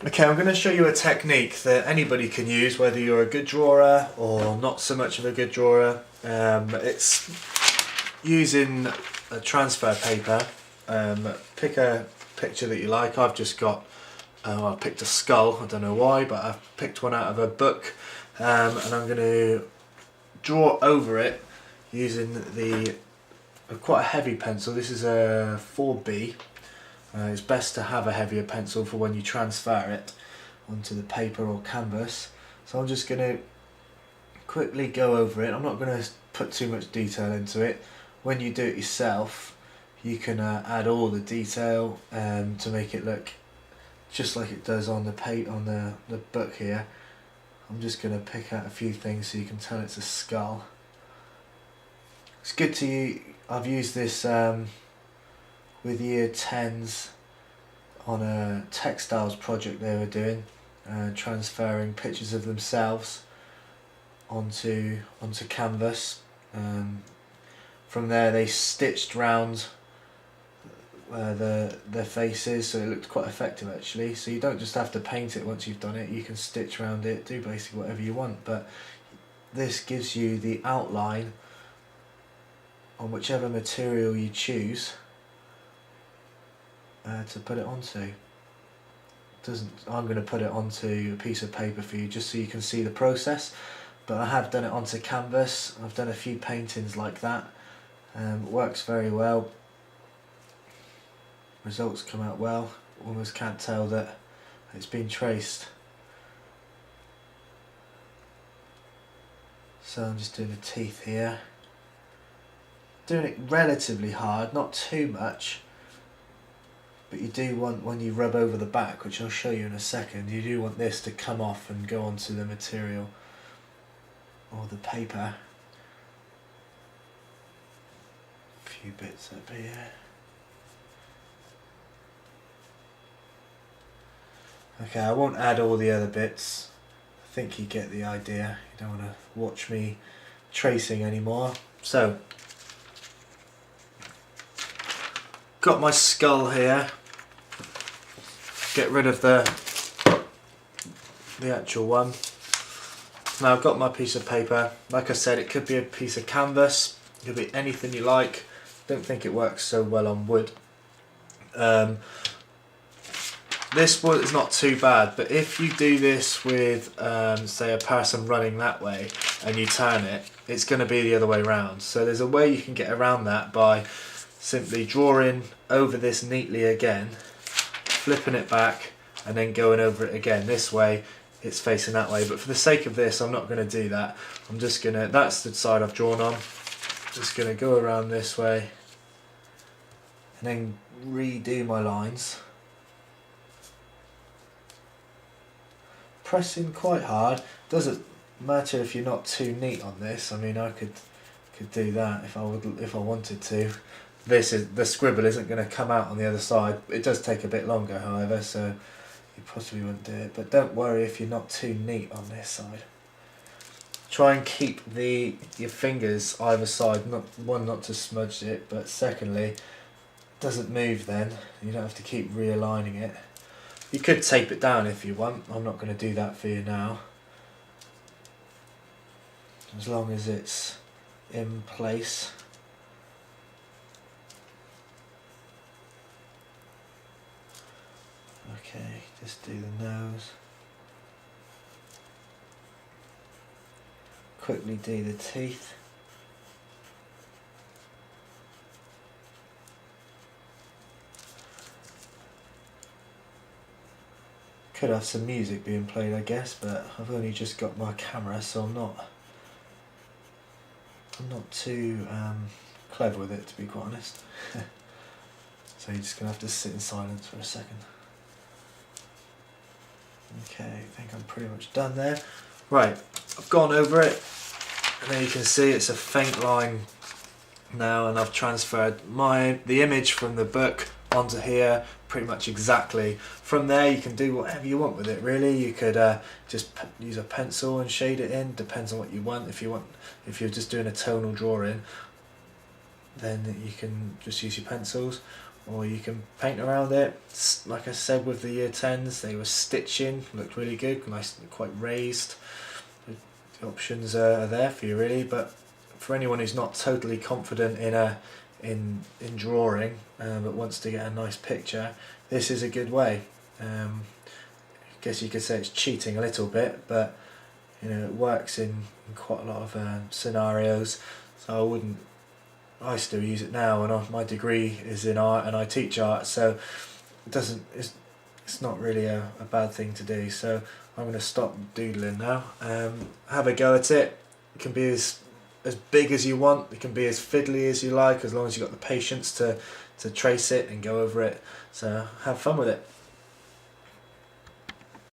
Okay, I'm going to show you a technique that anybody can use, whether you're a good drawer or not so much of a good drawer. It's using a transfer paper. Pick a picture that you like. I've just got, I picked a skull, I don't know why, but I've picked one out of a book, and I'm going to draw over it using quite a heavy pencil. This is a 4B. It's best to have a heavier pencil for when you transfer it onto the paper or canvas. So I'm just going to quickly go over it. I'm not going to put too much detail into it. When you do it yourself, you can add all the detail to make it look just like it does on the book here. I'm just going to pick out a few things so you can tell it's a skull. It's good to I've used this with year 10s on a textiles project they were doing, transferring pictures of themselves onto canvas. From there they stitched round their faces, so it looked quite effective actually. So you don't just have to paint it once you've done it, you can stitch around it, do basically whatever you want, but this gives you the outline on whichever material you choose to put it onto. I'm going to put it onto a piece of paper for you just so you can see the process, but I have done it onto canvas. I've done a few paintings like that. Works very well. Results come out well. Almost can't tell that it's been traced. So I'm just doing the teeth here. Doing it relatively hard, not too much, but you do want, when you rub over the back, which I'll show you in a second, you do want this to come off and go onto the material or the paper. A few bits up here. Okay, I won't add all the other bits. I think you get the idea. You don't want to watch me tracing anymore. So, got my skull here. Get rid of the actual one. Now I've got my piece of paper. Like I said, it could be a piece of canvas, it could be anything you like. Don't think it works so well on wood. This wood is not too bad, but if you do this with say a person running that way and you turn it, it's going to be the other way around. So there's a way you can get around that by simply drawing over this neatly again, flipping it back and then going over it again. This way it's facing that way, but for the sake of this I'm not going to do that. I'm just going to, that's the side I've drawn on, just going to go around this way and then redo my lines. Pressing quite hard. Doesn't matter if you're not too neat on this. I mean, I could do that if I wanted to. The scribble isn't going to come out on the other side. It does take a bit longer, however, so you possibly wouldn't do it. But don't worry if you're not too neat on this side. Try and keep your fingers either side. Not to smudge it, but secondly, doesn't move. Then you don't have to keep realigning it. You could tape it down if you want. I'm not going to do that for you now. As long as it's in place. Okay, just do the nose. Quickly do the teeth. Could have some music being played, I guess, but I've only just got my camera, so I'm not too clever with it, to be quite honest. So you're just gonna have to sit in silence for a second. Okay, I think I'm pretty much done there. Right, I've gone over it, and there you can see it's a faint line now, and I've transferred the image from the book onto here pretty much exactly. From there you can do whatever you want with it really. You could just use a pencil and shade it in, depends on what you want. If you're just doing a tonal drawing, then you can just use your pencils, or you can paint around it. Like I said with the year 10s, they were stitching, looked really good, nice, quite raised. The options are there for you really, but for anyone who's not totally confident in drawing, but wants to get a nice picture, this is a good way. I guess you could say it's cheating a little bit, but it works in quite a lot of scenarios. So I still use it now, and my degree is in art and I teach art, so it's not really a bad thing to do. So I'm going to stop doodling now. Have a go at it. It can be as big as you want, it can be as fiddly as you like, as long as you've got the patience to trace it and go over it. So have fun with it.